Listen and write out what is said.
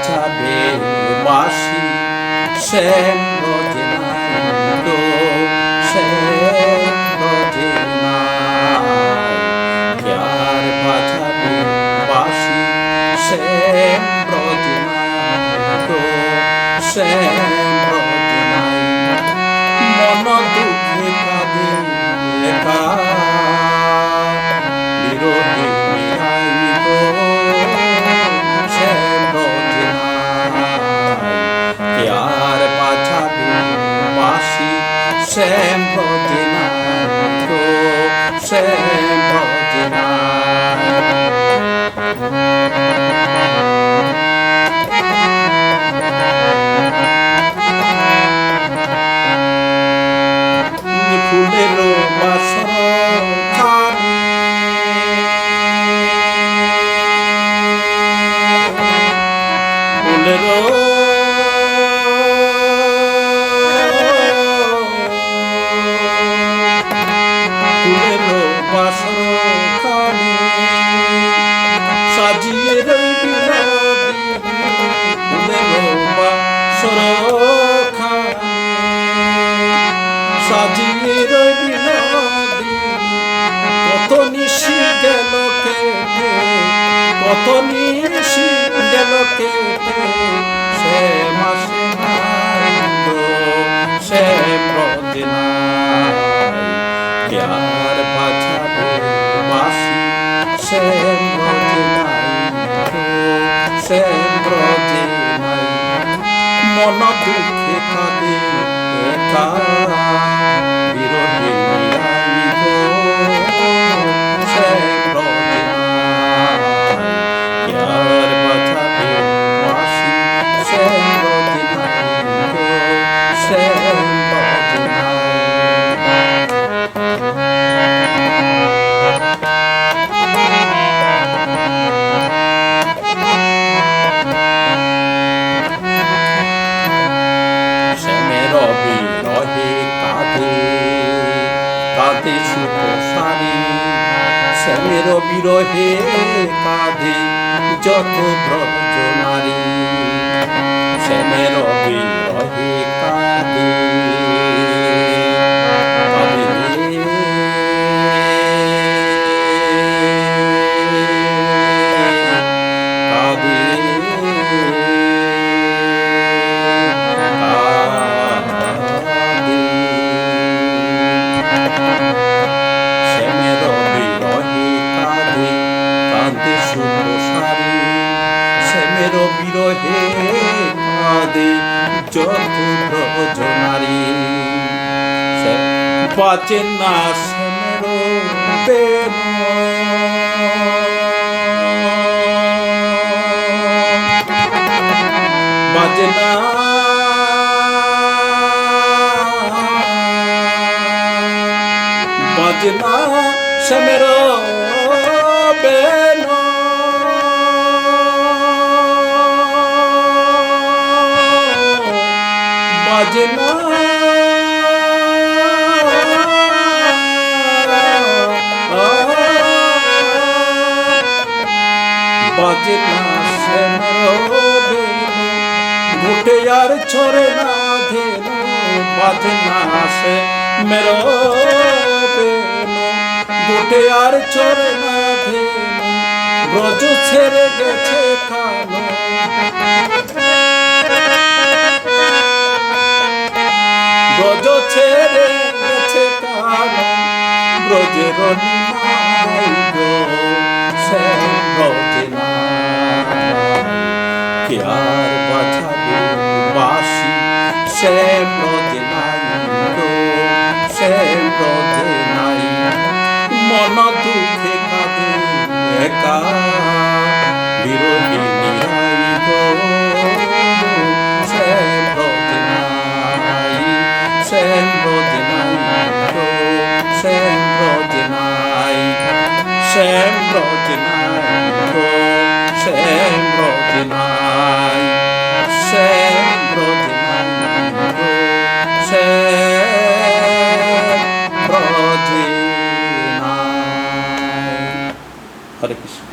বাঁচাবে বাসি শ্যাম রোজে নাই গো শ্যাম রোজে নাই কে আর বাঁচাবে বাসি শ্যাম রোজে নাই গো শ্যাম রোজে নাই মন দুঃখে কাঁদে একা বিরোধী মিলাই গো শ্যাম রোজে নাই কে আর বাঁচাবে বাসি শ্যাম রোজে নাই গো শ্যাম রোজে নাই ফুলেরও বাসর খানি ফুলেরও বাসর খানি সাজিয়ে রইবি ফুলেরও বাসর খানি সাজিয়ে রইবি কত নিশি গেল কেটে কত নিশি গেল কেটে সে মাসে নাই তো সে রোজে নাই কে আর বাঁচাবে বাসি সে রোজে নাই তো সে রোজে নাই মন দুঃখে কাঁদে একা বিরোধী মিলাই গো শ্যাম রোজে নাই কে আর বাঁচাবে বাসি শ্যাম রোজে নাই গো শ্যাম রোজে নাই কাঁদে সুখ সারি শ্যামের বিরহে কাঁদে যত ব্রজ নারী শ্যামের বিরহে কাঁদে শ্যামের বিরহে কাঁদে যত ব্রজ নারী বাঁচে না শ্যামের প্রেম বাঁচে না বাঁচে না শ্যামের প্রেম বাজে না বাজে না ঘুটে আর ছড়ে না ধেনু বাজে না সে মেরো ঘুটে আর ছড়ে না ধেনু ব্রজ ছেড়ে গেছে কালো ব্রজ ছেড়ে গেছে কালো ব্রজের নিমাই গো শ্যাম রোজে নাই কে আর বাঁচাবে বাসি শ্যাম রোজে নাই গো শ্যাম রোজে নাই মন দুঃখে কাঁদে একা বিরোধী মিলাই গো শ্যাম রোজে নাই শ্যাম রোজে নাই গো শ্যাম রোজে নাই শ্যাম রোজে নাই গো শ্যাম রোজে নাই শ্যাম রোজে নাই গো শ্যাম রোজে নাই। হরে কৃষ্ণ।